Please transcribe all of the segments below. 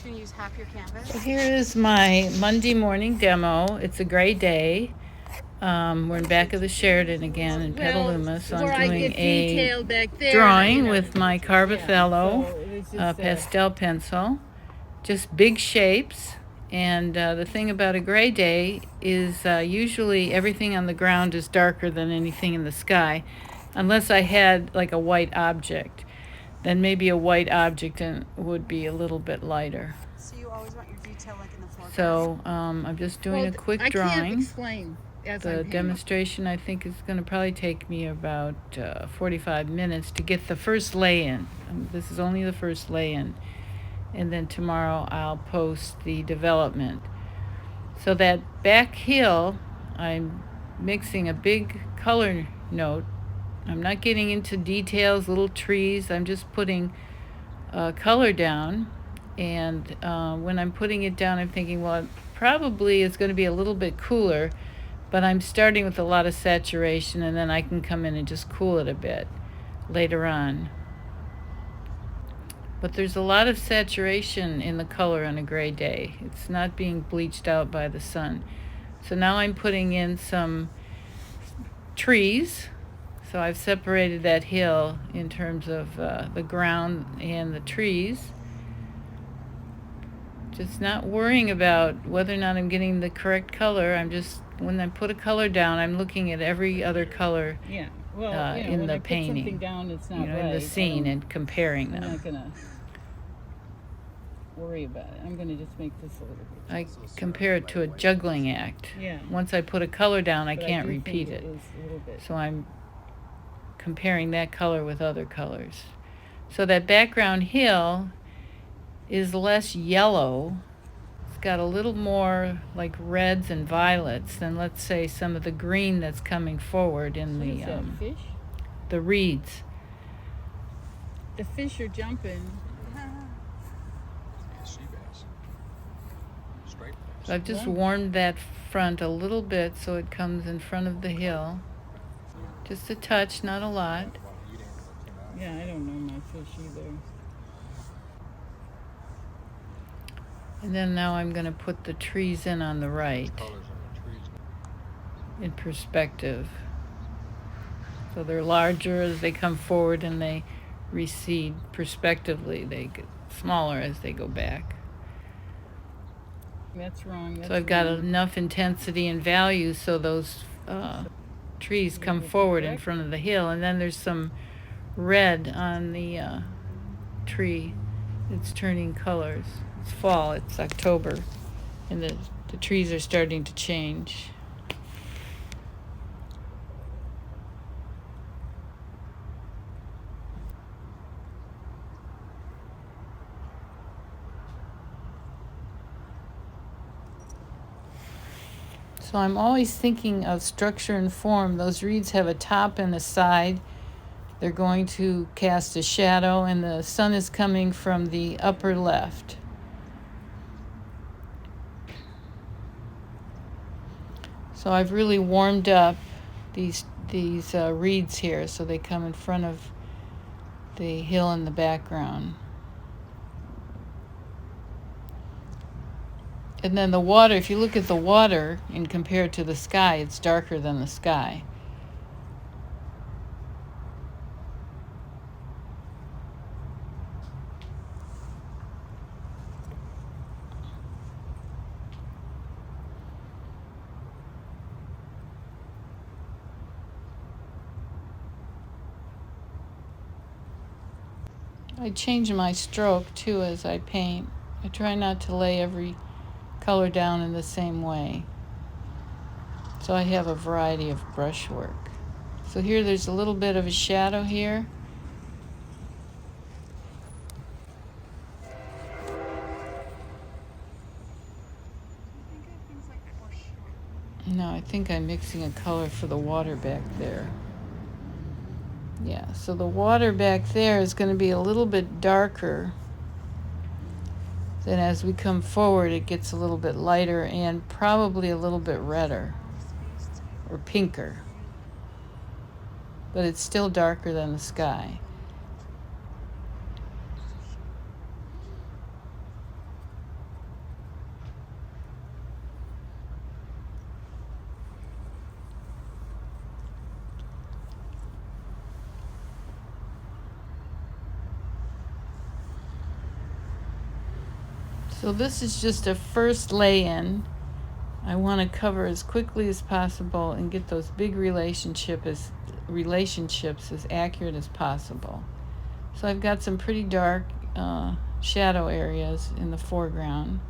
You can use half your canvas. So here is my Monday morning demo. It's a gray day. We're in back of the Sheridan again in Petaluma, so I'm doing a drawing with my Carbofello pastel pencil. Just big shapes. And the thing about a gray day is usually everything on the ground is darker than anything in the sky, unless I had like a white object. Then maybe a white object would be a little bit lighter. So you always want your detail like in the foreground. So I'm just doing a quick drawing. I can't explain as The demonstration I think is going to probably take me about 45 minutes to get the first lay-in. This is only the first lay-in. And then tomorrow I'll post the development. So that back hill, I'm mixing a big color note. I'm not getting into details, little trees. I'm just putting color down. And when I'm putting it down, I'm thinking, well, probably it's going to be a little bit cooler, but I'm starting with a lot of saturation, and then I can come in and just cool it a bit later on. But there's a lot of saturation in the color on a gray day. It's not being bleached out by the sun. So now I'm putting in some trees. So I've separated that hill in terms of the ground and the trees. Just not worrying about whether or not I'm getting the correct color. I'm just, when I put a color down, I'm looking at every other color in the painting, down, it's not in the scene, and comparing them. I'm not gonna worry about it. I'm gonna just make this a little bit. I compare it to a juggling act. Yeah. Once I put a color down, I But can't do repeat think it. is a little bit. So I'm comparing that color with other colors. So that background hill is less yellow. It's got a little more like reds and violets than, let's say, some of the green that's coming forward in What is that, fish? the reeds. The fish are jumping. So I've just warmed that front a little bit so it comes in front of the hill. Just a touch, not a lot. Yeah, I don't know my fish either. And then now I'm going to put the trees in on the right in perspective. So they're larger as they come forward and they recede prospectively. They get smaller as they go back. That's wrong. So I've got enough intensity and value so those trees come forward in front of the hill. And then there's some red on the tree. It's turning colors. It's fall, it's October, and the trees are starting to change. So I'm always thinking of structure and form. Those reeds have a top and a side. They're going to cast a shadow, and the sun is coming from the upper left. So I've really warmed up these reeds here so they come in front of the hill in the background. And then the water, if you look at the water and compare it to the sky, it's darker than the sky. I change my stroke too as I paint. I try not to lay every color down in the same way. So I have a variety of brushwork. So here there's a little bit of a shadow here. No, I think I'm mixing a color for the water back there. Yeah, so the water back there is going to be a little bit darker. Then as we come forward, it gets a little bit lighter and probably a little bit redder or pinker. But it's still darker than the sky. So this is just a first lay-in. I want to cover as quickly as possible and get those big relationships as accurate as possible. So I've got some pretty dark shadow areas in the foreground.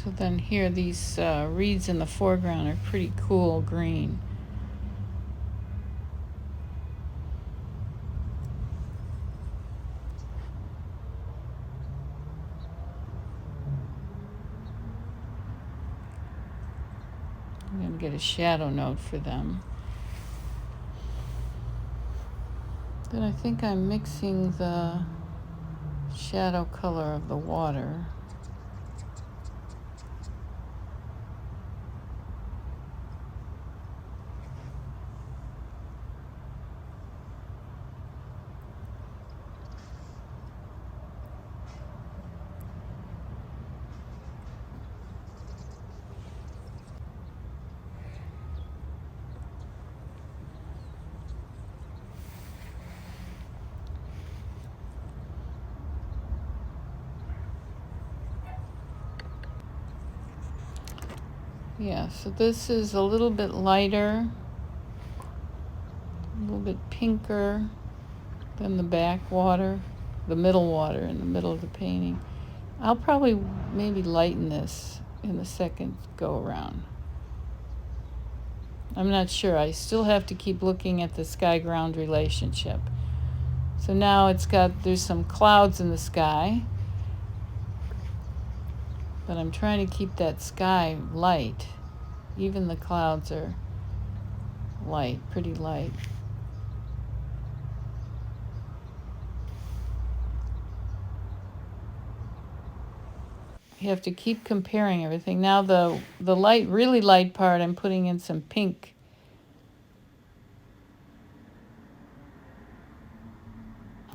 So then here, these reeds in the foreground are pretty cool green. I'm going to get a shadow note for them. Then I think I'm mixing the shadow color of the water. Yeah, so this is a little bit lighter, a little bit pinker than the back water, the middle water in the middle of the painting. I'll probably maybe lighten this in the second go around. I'm not sure. I still have to keep looking at the sky-ground relationship. So now there's some clouds in the sky, but I'm trying to keep that sky light. Even the clouds are light, pretty light. You have to keep comparing everything. Now the light, really light part, I'm putting in some pink.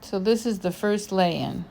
So this is the first lay-in.